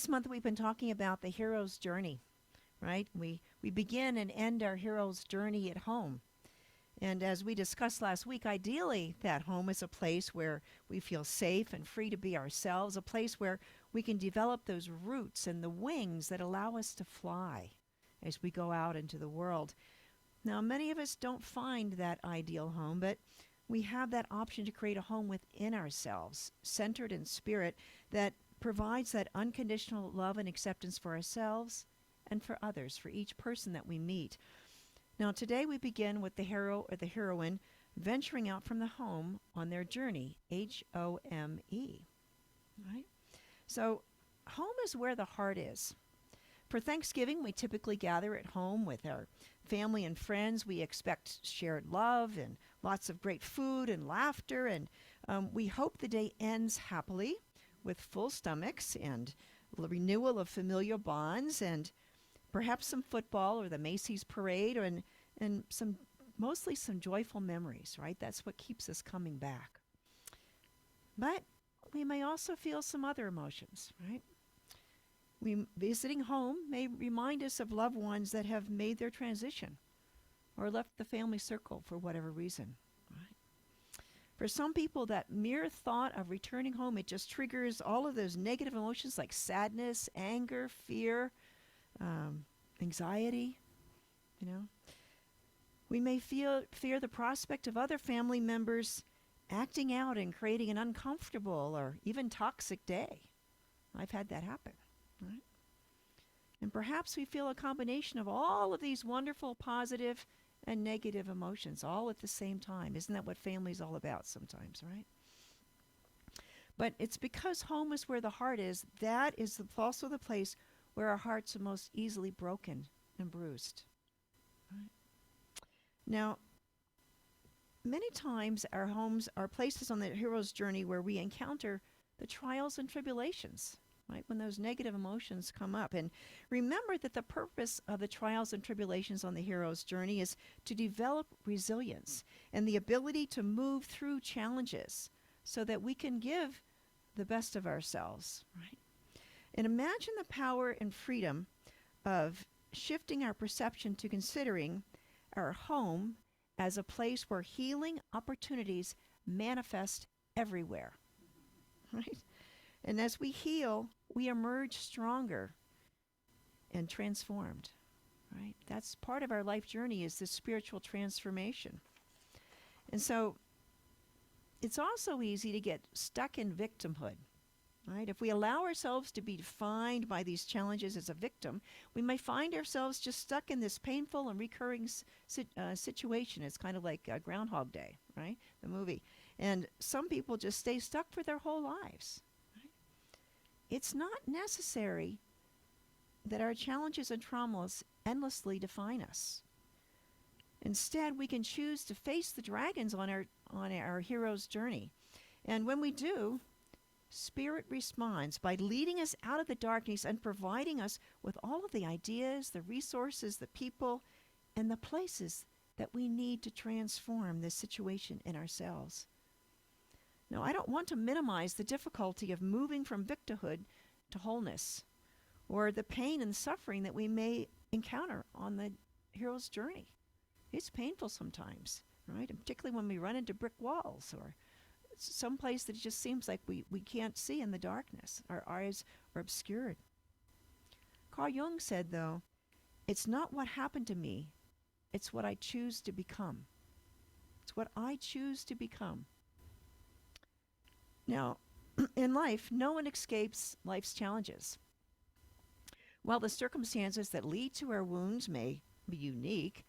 This month we've been talking about the hero's journey, right? We begin and end our hero's journey at home. And as we discussed last week, ideally, that home is a place where we feel safe and free to be ourselves, a place where we can develop those roots and the wings that allow us to fly as we go out into the world. Now, many of us don't find that ideal home, but we have that option to create a home within ourselves, centered in spirit, that provides that unconditional love and acceptance for ourselves and for others, for each person that we meet. Now, today we begin with the hero or the heroine venturing out from the home on their journey, H-O-M-E. Right? So, home is where the heart is. For Thanksgiving, we typically gather at home with our family and friends. We expect shared love and lots of great food and laughter, and we hope the day ends happily with full stomachs and renewal of familiar bonds and perhaps some football or the Macy's parade and some mostly some joyful memories, right? That's what keeps us coming back. But we may also feel some other emotions, right? We visiting home may remind us of loved ones that have made their transition or left the family circle for whatever reason. Right? For some people, that mere thought of returning home, it just triggers all of those negative emotions like sadness, anger, fear, anxiety. You know, we may fear the prospect of other family members acting out and creating an uncomfortable or even toxic day. I've had that happen. Right? And perhaps we feel a combination of all of these wonderful, positive, and negative emotions all at the same time. Isn't that what family's all about sometimes, right? But it's because home is where the heart is. That is also the place where our hearts are most easily broken and bruised. Right? Now, many times our homes are places on the hero's journey where we encounter the trials and tribulations, right? When those negative emotions come up. And remember that the purpose of the trials and tribulations on the hero's journey is to develop resilience and the ability to move through challenges so that we can give the best of ourselves, right? And imagine the power and freedom of shifting our perception to considering our home as a place where healing opportunities manifest everywhere, right? And as we heal, we emerge stronger and transformed, right? That's part of our life journey, is this spiritual transformation. And so it's also easy to get stuck in victimhood, right? If we allow ourselves to be defined by these challenges as a victim, we may find ourselves just stuck in this painful and recurring situation. It's kind of like Groundhog Day, right? The movie. And some people just stay stuck for their whole lives. Right? It's not necessary that our challenges and traumas endlessly define us. Instead, we can choose to face the dragons on our hero's journey. And when we do, Spirit responds by leading us out of the darkness and providing us with all of the ideas, the resources, the people, and the places that we need to transform this situation in ourselves. Now, I don't want to minimize the difficulty of moving from victimhood to wholeness, or the pain and suffering that we may encounter on the hero's journey. It's painful sometimes, right? And particularly when we run into brick walls or some place that it just seems like we can't see in the darkness. Our eyes are obscured. Carl Jung said, though, it's not what happened to me, it's what I choose to become. It's what I choose to become. Now, in life, no one escapes life's challenges. While the circumstances that lead to our wounds may be unique,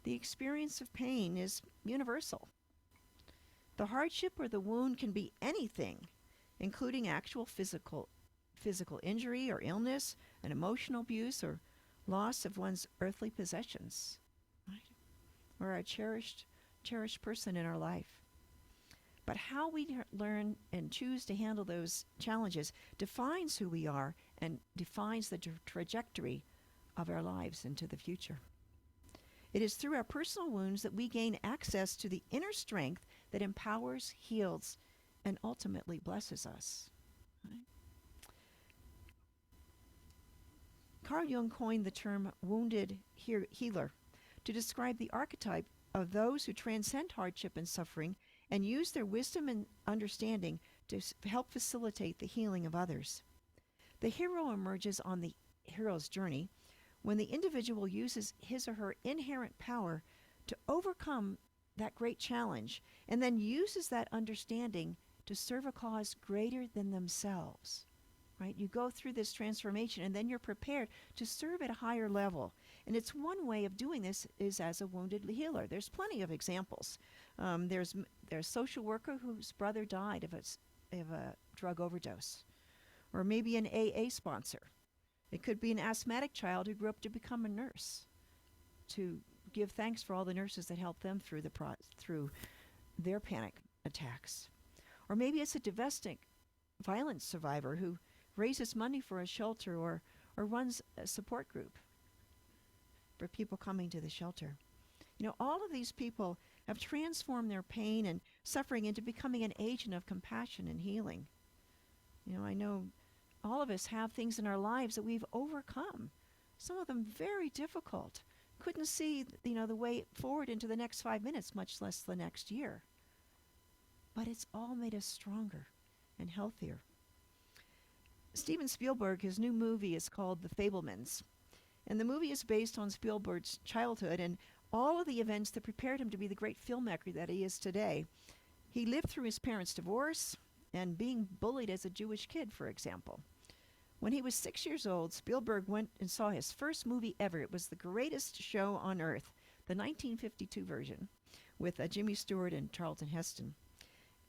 the experience of pain is universal. The hardship or the wound can be anything, including actual physical injury or illness, an emotional abuse, or loss of one's earthly possessions, right? Or a cherished person in our life. But how we learn and choose to handle those challenges defines who we are and defines the trajectory of our lives into the future. It is through our personal wounds that we gain access to the inner strength that empowers, heals, and ultimately blesses us. Right? Carl Jung coined the term wounded healer to describe the archetype of those who transcend hardship and suffering and use their wisdom and understanding to help facilitate the healing of others. The hero emerges on the hero's journey when the individual uses his or her inherent power to overcome that great challenge and then uses that understanding to serve a cause greater than themselves. Right? You go through this transformation and then you're prepared to serve at a higher level. And it's one way of doing this is as a wounded healer. There's plenty of examples. There's a social worker whose brother died of a drug overdose, or maybe an AA sponsor. It could be an asthmatic child who grew up to become a nurse, to give thanks for all the nurses that helped them through through their panic attacks. Or maybe it's a domestic violence survivor who raises money for a shelter or runs a support group for people coming to the shelter. All of these people have transformed their pain and suffering into becoming an agent of compassion and healing. I know all of us have things in our lives that we've overcome, some of them very difficult. Couldn't see, the way forward into the next 5 minutes, much less the next year. But it's all made us stronger and healthier. Steven Spielberg, his new movie is called The Fabelmans. And the movie is based on Spielberg's childhood and all of the events that prepared him to be the great filmmaker that he is today. He lived through his parents' divorce and being bullied as a Jewish kid, for example. When he was 6 years old, Spielberg went and saw his first movie ever. It was The Greatest Show on Earth, the 1952 version, with Jimmy Stewart and Charlton Heston.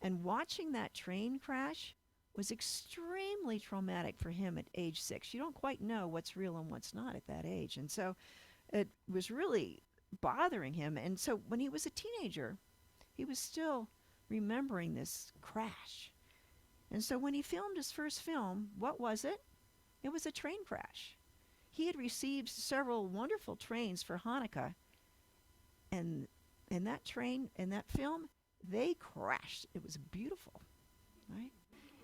And watching that train crash was extremely traumatic for him at age 6. You don't quite know what's real and what's not at that age. And so it was really bothering him. And so when he was a teenager, he was still remembering this crash. And so when he filmed his first film, what was it? It was a train crash. He had received several wonderful trains for Hanukkah. And in that train, in that film, they crashed. It was beautiful, right?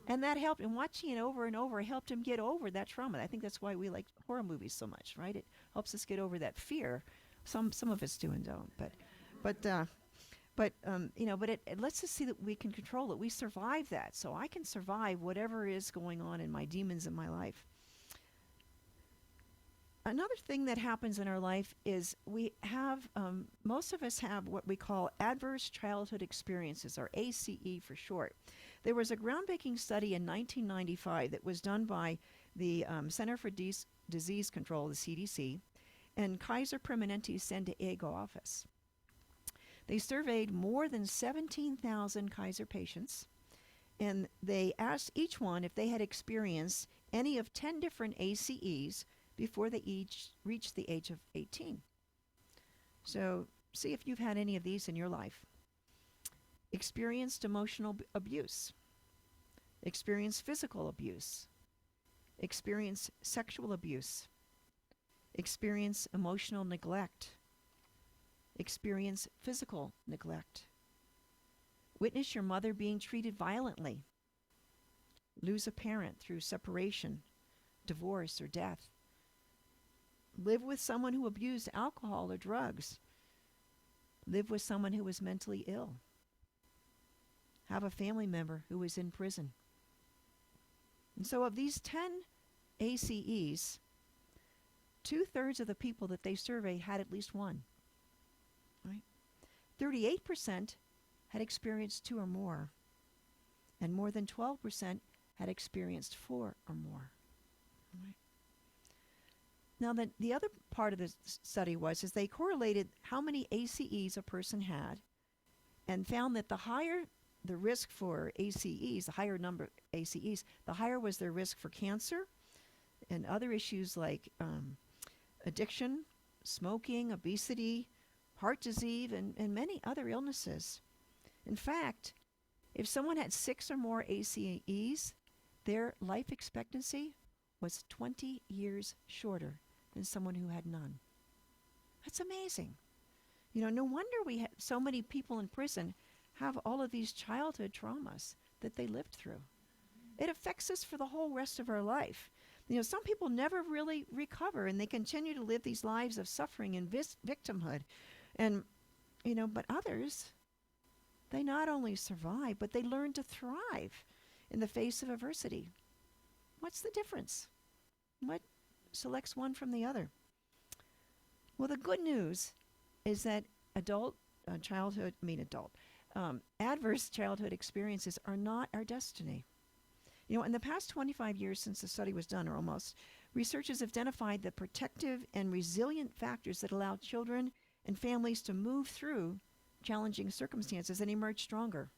And that helped, and watching it over and over helped him get over that trauma. I think that's why we like horror movies so much, right? It helps us get over that fear. Some of us do and don't, but it lets us see that we can control it. We survive that, so I can survive whatever is going on in my demons in my life. Another thing that happens in our life is we have, most of us have what we call adverse childhood experiences, or ACE for short. There was a groundbreaking study in 1995 that was done by the Center for Disease Control, the CDC, and Kaiser Permanente San Diego office. They surveyed more than 17,000 Kaiser patients, and they asked each one if they had experienced any of 10 different ACEs before they each reached the age of 18. So see if you've had any of these in your life. Experienced emotional abuse, experienced physical abuse, experienced sexual abuse, experienced emotional neglect, experienced physical neglect, witness your mother being treated violently, lose a parent through separation, divorce, or death, live with someone who abused alcohol or drugs, live with someone who was mentally ill, have a family member who was in prison. And so of these 10 ACEs, 2/3 of the people that they surveyed had at least one. Right? 38% had experienced 2 or more, and more than 12% had experienced 4 or more. Right? Now, the other part of this study is they correlated how many ACEs a person had and found that the higher the risk for ACEs, the higher number of ACEs, the higher was their risk for cancer and other issues like addiction, smoking, obesity, heart disease, and many other illnesses. In fact, if someone had 6 or more ACEs, their life expectancy was 20 years shorter than someone who had none. That's amazing. No wonder we have so many people in prison have all of these childhood traumas that they lived through. It affects us for the whole rest of our life. Some people never really recover and they continue to live these lives of suffering and victimhood. And, but others, they not only survive, but they learn to thrive in the face of adversity. What's the difference? What selects one from the other? Well, the good news is that adverse childhood experiences are not our destiny. In the past 25 years since the study was done, or almost, researchers have identified the protective and resilient factors that allow children and families to move through challenging circumstances and emerge stronger.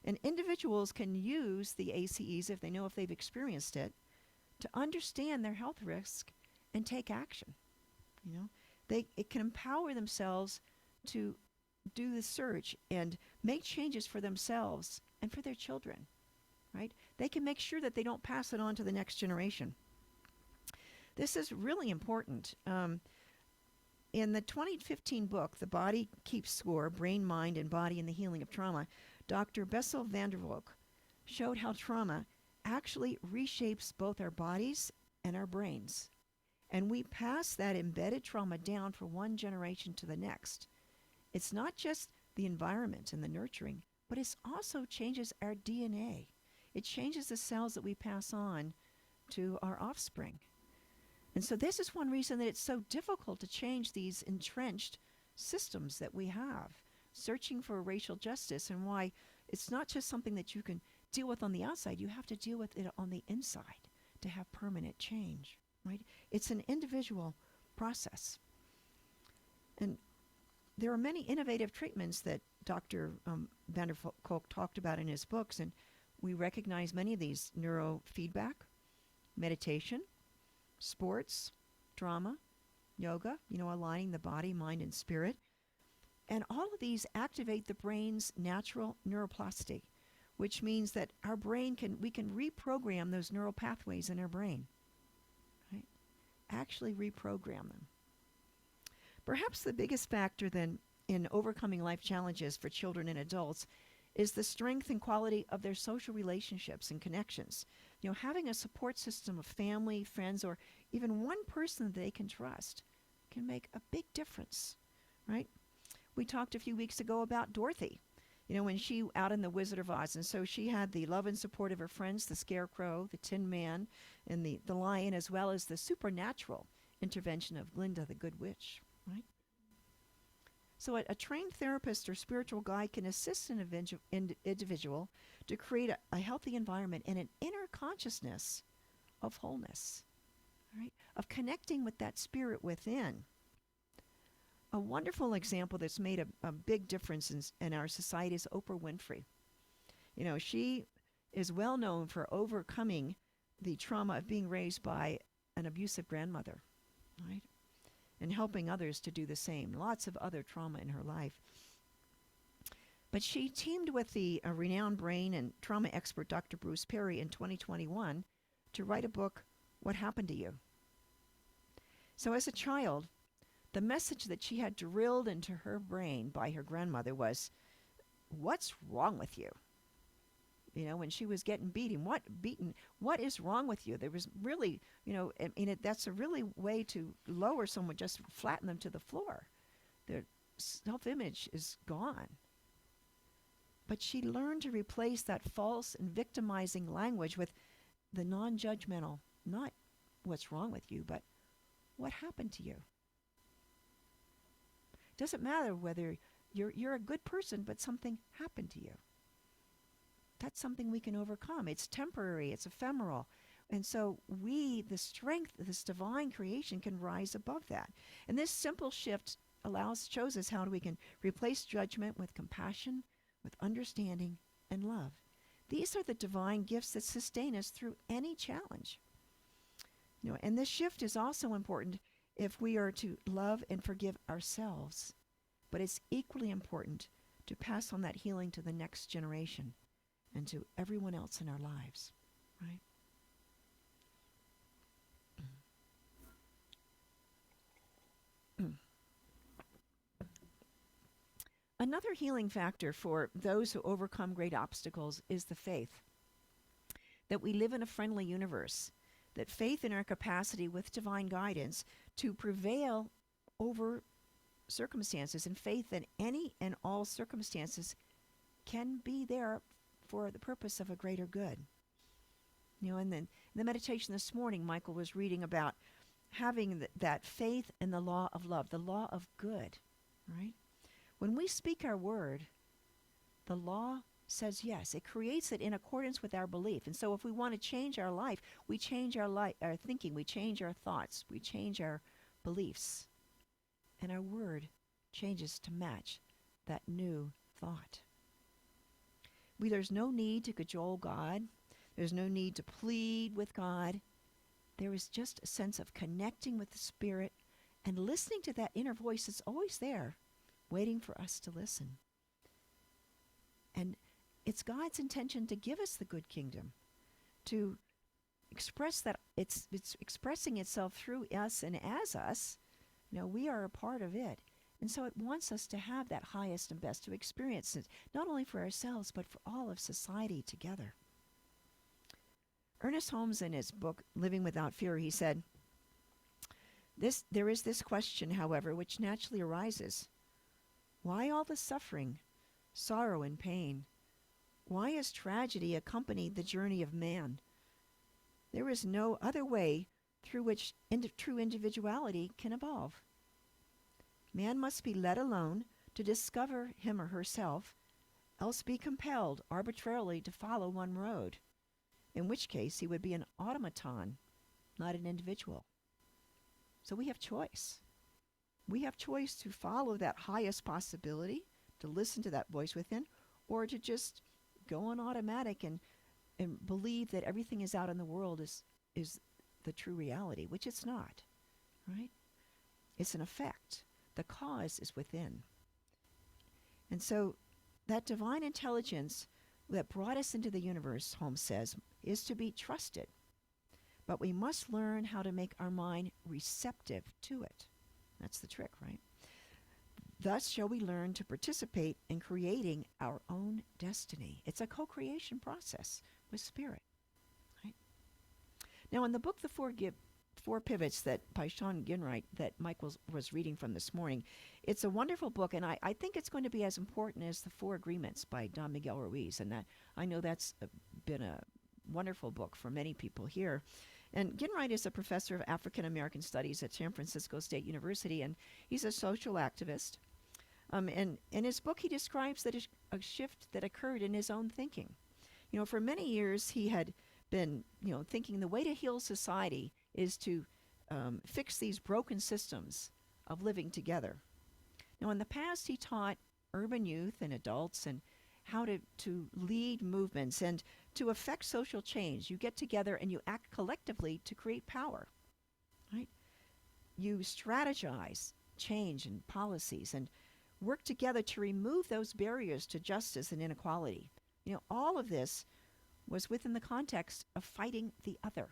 And individuals can use the ACEs if they know if they've experienced it to understand their health risk and take action. It can empower themselves to do the search and make changes for themselves and for their children. Right? They can make sure that they don't pass it on to the next generation. This is really important. In the 2015 book, The Body Keeps Score, Brain, Mind, and Body in the Healing of Trauma, Dr. Bessel van der Kolk showed how trauma actually reshapes both our bodies and our brains. And we pass that embedded trauma down from one generation to the next. It's not just the environment and the nurturing, but it also changes our DNA. It changes the cells that we pass on to our offspring. And so this is one reason that it's so difficult to change these entrenched systems that we have, searching for racial justice, and why it's not just something that you can deal with on the outside. You have to deal with it on the inside to have permanent change, right? It's an individual process. And there are many innovative treatments that Dr. van der Kolk talked about in his books, and we recognize many of these: neurofeedback, meditation, sports, drama, yoga, aligning the body, mind, and spirit. And all of these activate the brain's natural neuroplasticity, which means that our brain we can reprogram those neural pathways in our brain. Right? Actually reprogram them. Perhaps the biggest factor then in overcoming life challenges for children and adults is the strength and quality of their social relationships and connections. Having a support system of family, friends, or even one person that they can trust can make a big difference, right? We talked a few weeks ago about Dorothy, when she out in the Wizard of Oz. And so she had the love and support of her friends, the Scarecrow, the Tin Man, and the Lion, as well as the supernatural intervention of Glinda, the Good Witch, right? So a trained therapist or spiritual guide can assist an individual to create a healthy environment and an inner consciousness of wholeness, right? Of connecting with that spirit within. A wonderful example that's made a big difference in our society is Oprah Winfrey. She is well known for overcoming the trauma of being raised by an abusive grandmother, right? And helping others to do the same. Lots of other trauma in her life. But she teamed with the renowned brain and trauma expert Dr. Bruce Perry in 2021 to write a book, What Happened to You? So as a child, the message that she had drilled into her brain by her grandmother was, what's wrong with you? When she was getting beaten, what is wrong with you? There was really, that's a really way to lower someone, just flatten them to the floor. Their self-image is gone. But she learned to replace that false and victimizing language with the non-judgmental, not what's wrong with you, but what happened to you? Doesn't matter whether you're a good person, but something happened to you. That's something we can overcome. It's temporary. It's ephemeral. And so the strength of this divine creation can rise above that. And this simple shift shows us how we can replace judgment with compassion, with understanding, and love. These are the divine gifts that sustain us through any challenge. And this shift is also important if we are to love and forgive ourselves. But it's equally important to pass on that healing to the next generation and to everyone else in our lives, right? Another healing factor for those who overcome great obstacles is the faith that we live in a friendly universe, that faith in our capacity with divine guidance to prevail over circumstances, and faith in any and all circumstances can be there for the purpose of a greater good. And then in the meditation this morning, Michael was reading about having that faith in the law of love, the law of good, right? When we speak our word, the law says yes. It creates it in accordance with our belief. And so if we want to change our life, we change our thinking, we change our thoughts, we change our beliefs. And our word changes to match that new thought. There's no need to cajole God. There's no need to plead with God. There is just a sense of connecting with the Spirit and listening to that inner voice that's always there, waiting for us to listen. And it's God's intention to give us the good kingdom, to express that it's expressing itself through us and as us. We are a part of it. And so it wants us to have that highest and best, to experience it, not only for ourselves, but for all of society together. Ernest Holmes, in his book, Living Without Fear, he said, there is this question, however, which naturally arises. Why all the suffering, sorrow, and pain? Why has tragedy accompanied the journey of man? There is no other way through which true individuality can evolve. Man must be let alone to discover him or herself, else be compelled arbitrarily to follow one road, in which case he would be an automaton, not an individual. So we have choice. We have choice to follow that highest possibility, to listen to that voice within, or to just go on automatic and believe that everything is out in the world is the true reality, which it's not, right? It's an effect. The cause is within. And so that divine intelligence that brought us into the universe, Holmes says, is to be trusted. But we must learn how to make our mind receptive to it. That's the trick, right? Thus shall we learn to participate in creating our own destiny. It's a co-creation process with Spirit, right? Now, in the book, The Four Pivots, that by Sean Ginwright, that Mike was reading from this morning, it's a wonderful book, and I think it's going to be as important as The Four Agreements by Don Miguel Ruiz, and that I know that's been a wonderful book for many people here. And Ginwright is a professor of African American Studies at San Francisco State University, and he's a social activist. And in his book, he describes that a shift that occurred in his own thinking. For many years, he had been, thinking the way to heal society is to fix these broken systems of living together. Now, in the past, he taught urban youth and adults and how to lead movements and to affect social change. You get together and you act collectively to create power, right? You strategize change and policies and work together to remove those barriers to justice and inequality. All of this was within the context of fighting the other,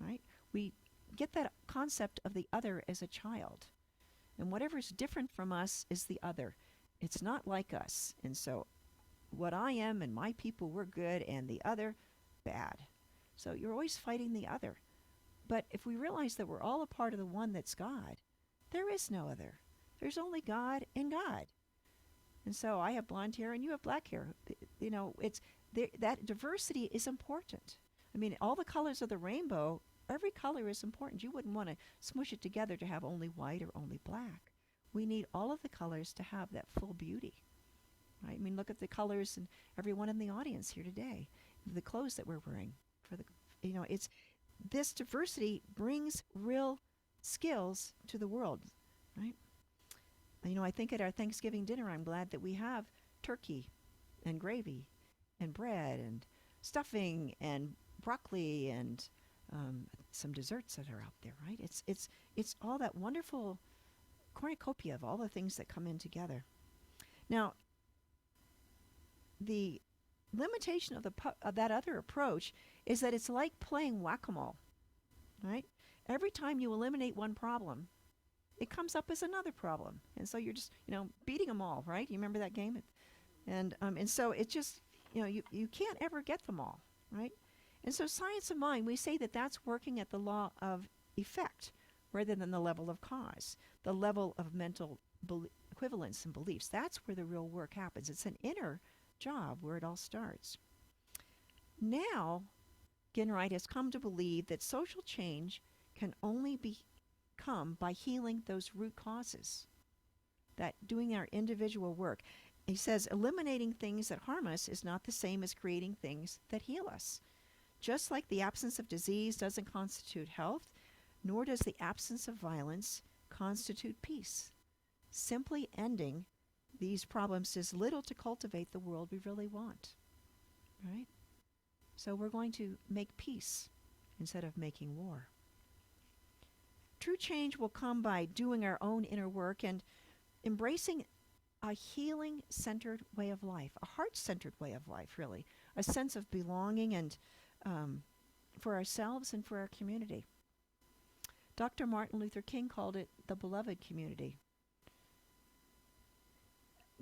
right? We get that concept of the other as a child. And whatever is different from us is the other. It's not like us. And so what I am and my people, we're good, and the other, bad. So you're always fighting the other. But if we realize that we're all a part of the one that's God, there is no other. There's only God and God. And so I have blonde hair and you have black hair. That diversity is important. I mean, all the colors of the rainbow, every color is important. You wouldn't want to smush it together to have only white or only black. We need all of the colors to have that full beauty, right? I mean, look at the colors and everyone in the audience here today, the clothes that we're wearing. It's this diversity brings real skills to the world, right? I think at our Thanksgiving dinner, I'm glad that we have turkey and gravy and bread and stuffing and broccoli and some desserts that are out there, right? It's all that wonderful cornucopia of all the things that come in together. Now, the limitation of that other approach is that it's like playing whack-a-mole, right? Every time you eliminate one problem, it comes up as another problem. And so you're just, beating them all, right? You remember that game? And so it just, you can't ever get them all, right? And so science of mind, we say that that's working at the law of effect rather than the level of cause, the level of mental equivalence and beliefs. That's where the real work happens. It's an inner job where it all starts. Now, Ginwright has come to believe that social change can only come by healing those root causes, that doing our individual work. He says eliminating things that harm us is not the same as creating things that heal us. Just like the absence of disease doesn't constitute health, nor does the absence of violence constitute peace. Simply ending these problems does little to cultivate the world we really want. Right? So we're going to make peace instead of making war. True change will come by doing our own inner work and embracing a healing-centered way of life, a heart-centered way of life, really, a sense of belonging and for ourselves and for our community. Dr. Martin Luther King called it the beloved community.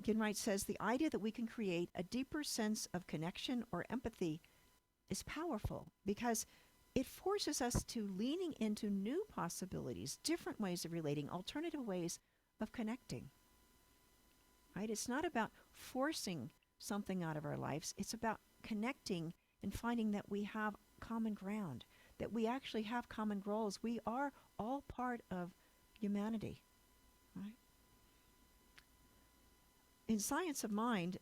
Ginwright says the idea that we can create a deeper sense of connection or empathy is powerful because it forces us to leaning into new possibilities, different ways of relating, alternative ways of connecting. Right? It's not about forcing something out of our lives. It's about connecting and finding that we have common ground, that we actually have common goals. We are all part of humanity. Right? In Science of Mind,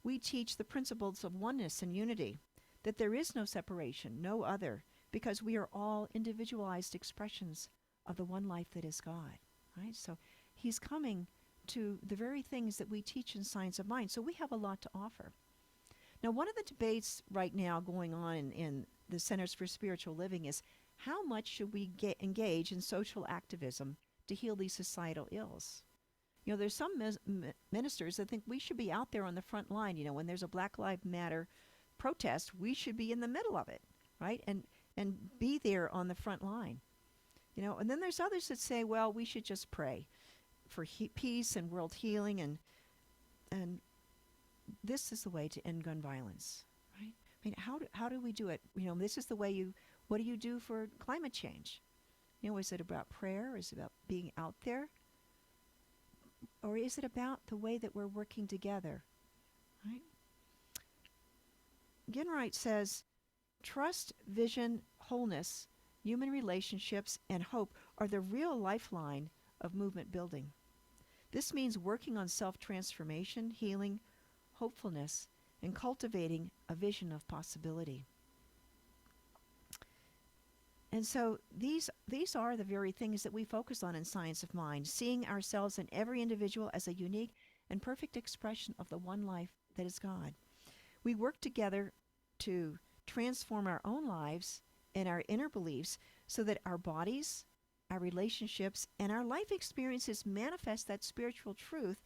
we teach the principles of oneness and unity, that there is no separation, no other, because we are all individualized expressions of the one life that is God. Right? So he's coming to the very things that we teach in Science of Mind. So we have a lot to offer. Now, one of the debates right now going on in the Centers for Spiritual Living is how much should we engage in social activism to heal these societal ills? You know, there's some ministers that think we should be out there on the front line. You know, when there's a Black Lives Matter protest, we should be in the middle of it, right? And be there on the front line. You know, and then there's others that say, well, we should just pray for peace and world healing, and this is the way to end gun violence, right? I mean, how do we do it? You know, this is the way what do you do for climate change? You know, is it about prayer? Is it about being out there? Or is it about the way that we're working together, right? Ginwright says, trust, vision, wholeness, human relationships, and hope are the real lifeline of movement building. This means working on self-transformation, healing, hopefulness, and cultivating a vision of possibility. And so these are the very things that we focus on in Science of Mind, seeing ourselves and every individual as a unique and perfect expression of the one life that is God. We work together to transform our own lives and our inner beliefs so that our bodies, our relationships, and our life experiences manifest that spiritual truth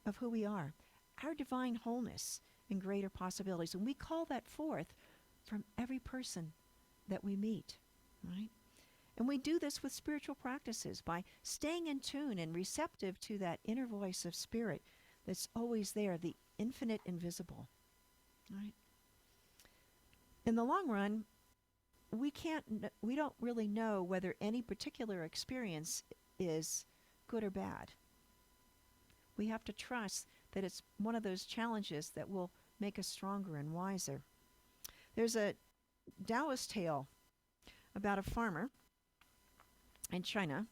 of who we are, our divine wholeness and greater possibilities. And we call that forth from every person that we meet, right? And we do this with spiritual practices by staying in tune and receptive to that inner voice of spirit that's always there, the infinite invisible, right? In the long run, we don't really know whether any particular experience is good or bad. We have to trust that it's one of those challenges that will make us stronger and wiser. There's a Taoist tale about a farmer in China,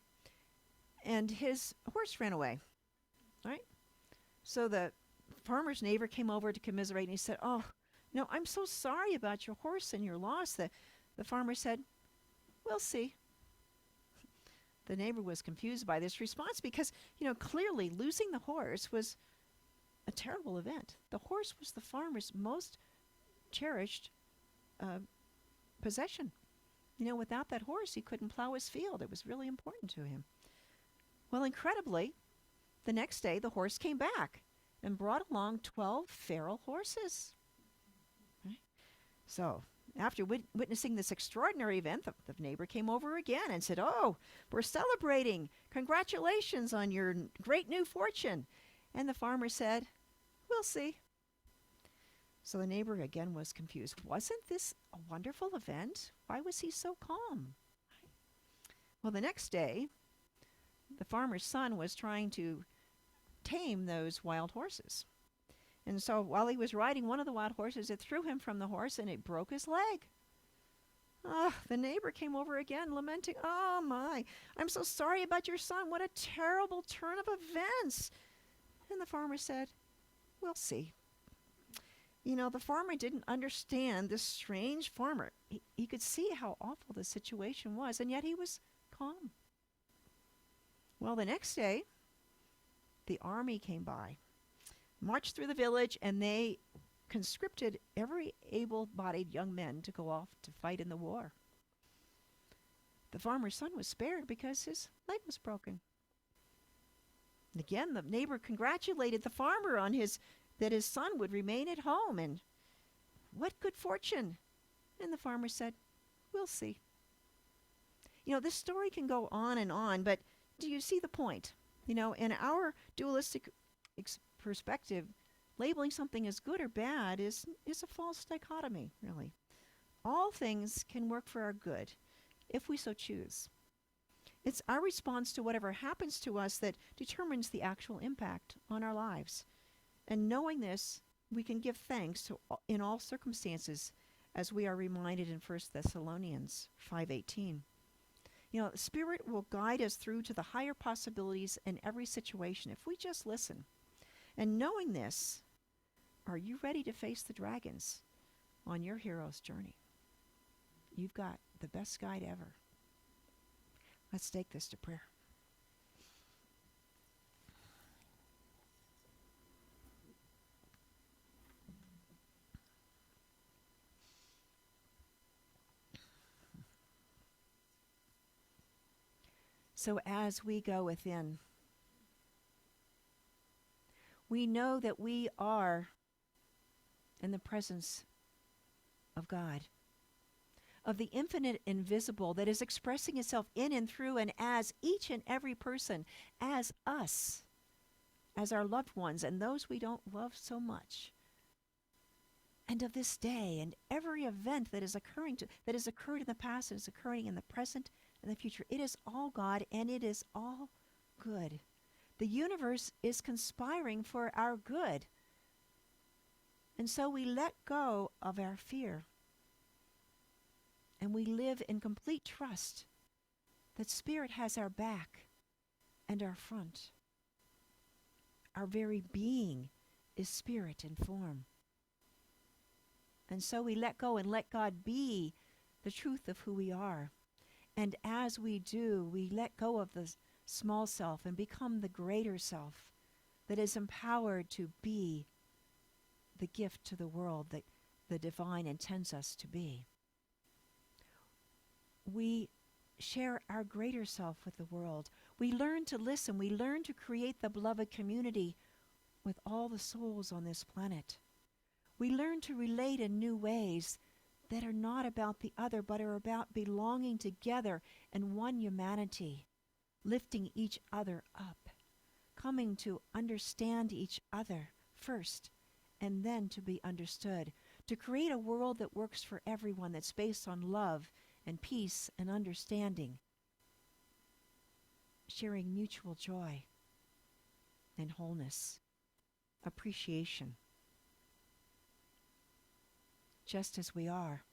and his horse ran away, right? So the farmer's neighbor came over to commiserate, and he said, "Oh, no, I'm so sorry about your horse and your loss." The farmer said, "We'll see." The neighbor was confused by this response because, clearly losing the horse was a terrible event. The horse was the farmer's most cherished possession. Without that horse, he couldn't plow his field. It was really important to him. Well, incredibly, the next day, the horse came back and brought along 12 feral horses. Right? So, after witnessing this extraordinary event, the neighbor came over again and said, "Oh, we're celebrating. Congratulations on your great new fortune." And the farmer said, "We'll see." So the neighbor again was confused. Wasn't this a wonderful event? Why was he so calm? Well, the next day, the farmer's son was trying to tame those wild horses. And so while he was riding one of the wild horses, it threw him from the horse and it broke his leg. Ah, the neighbor came over again, lamenting, "Oh my, I'm so sorry about your son. What a terrible turn of events." And the farmer said, "We'll see." You know, the farmer didn't understand this strange farmer. He could see how awful the situation was, and yet he was calm. Well, the next day, the army came by, marched through the village, and they conscripted every able-bodied young man to go off to fight in the war. The farmer's son was spared because his leg was broken. And again, the neighbor congratulated the farmer on that his son would remain at home, and what good fortune. And the farmer said, "We'll see." You know, this story can go on, but do you see the point? You know, in our dualistic perspective, labeling something as good or bad is a false dichotomy, really. All things can work for our good if we so choose. It's our response to whatever happens to us that determines the actual impact on our lives. And knowing this, we can give thanks in all circumstances, as we are reminded in 1 Thessalonians 5:18. You know, the Spirit will guide us through to the higher possibilities in every situation if we just listen. And knowing this, are you ready to face the dragons on your hero's journey? You've got the best guide ever. Let's take this to prayer. So as we go within, we know that we are in the presence of God, of the infinite invisible that is expressing itself in and through and as each and every person, as us, as our loved ones and those we don't love so much. And of this day and every event that has occurred in the past and is occurring in the present and the future. It is all God and it is all good. The universe is conspiring for our good. And so we let go of our fear. And we live in complete trust that Spirit has our back and our front. Our very being is Spirit in form. And so we let go and let God be the truth of who we are. And as we do, we let go of the small self and become the greater self that is empowered to be the gift to the world that the divine intends us to be. We share our greater self with the world. We learn to listen. We learn to create the beloved community with all the souls on this planet. We learn to relate in new ways that are not about the other, but are about belonging together in one humanity, lifting each other up, coming to understand each other first, and then to be understood, to create a world that works for everyone, that's based on love and peace and understanding, sharing mutual joy and wholeness, appreciation, just as we are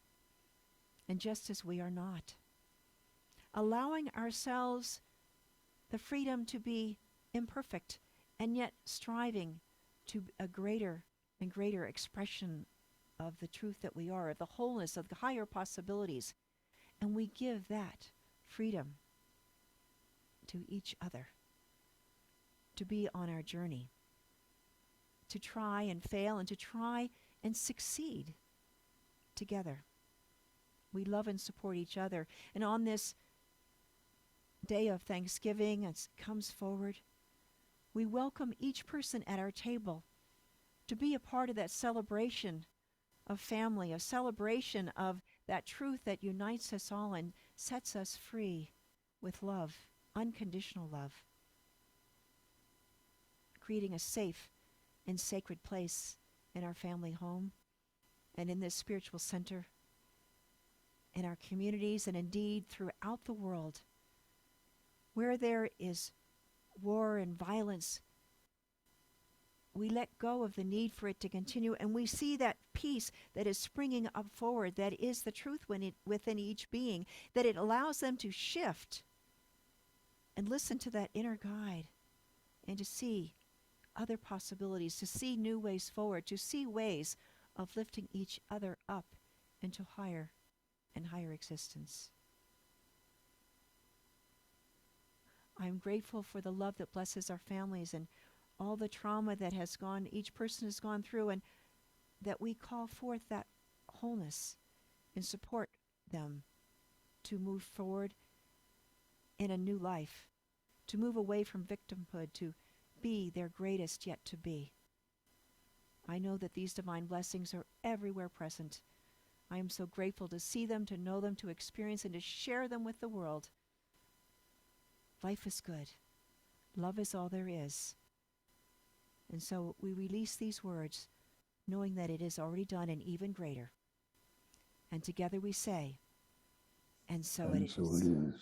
and just as we are not. Allowing ourselves the freedom to be imperfect and yet striving to a greater and greater expression of the truth that we are, of the wholeness, of the higher possibilities. And we give that freedom to each other to be on our journey, to try and fail and to try and succeed together. We love and support each other. And on this day of Thanksgiving as it comes forward, we welcome each person at our table to be a part of that celebration of family, a celebration of that truth that unites us all and sets us free with love, unconditional love, creating a safe and sacred place in our family home and in this spiritual center, in our communities, and indeed throughout the world. Where there is war and violence, we let go of the need for it to continue, and we see that peace that is springing up forward, that is the truth within each being, that it allows them to shift and listen to that inner guide and to see other possibilities, to see new ways forward, to see ways of lifting each other up into higher and higher existence. I'm grateful for the love that blesses our families and all the trauma that each person has gone through, and that we call forth that wholeness and support them to move forward in a new life, to move away from victimhood, to be their greatest yet to be. I know that these divine blessings are everywhere present. I am so grateful to see them, to know them, to experience, and to share them with the world. Life is good. Love is all there is. And so we release these words, knowing that it is already done and even greater. And together we say, and so it And so it is. is.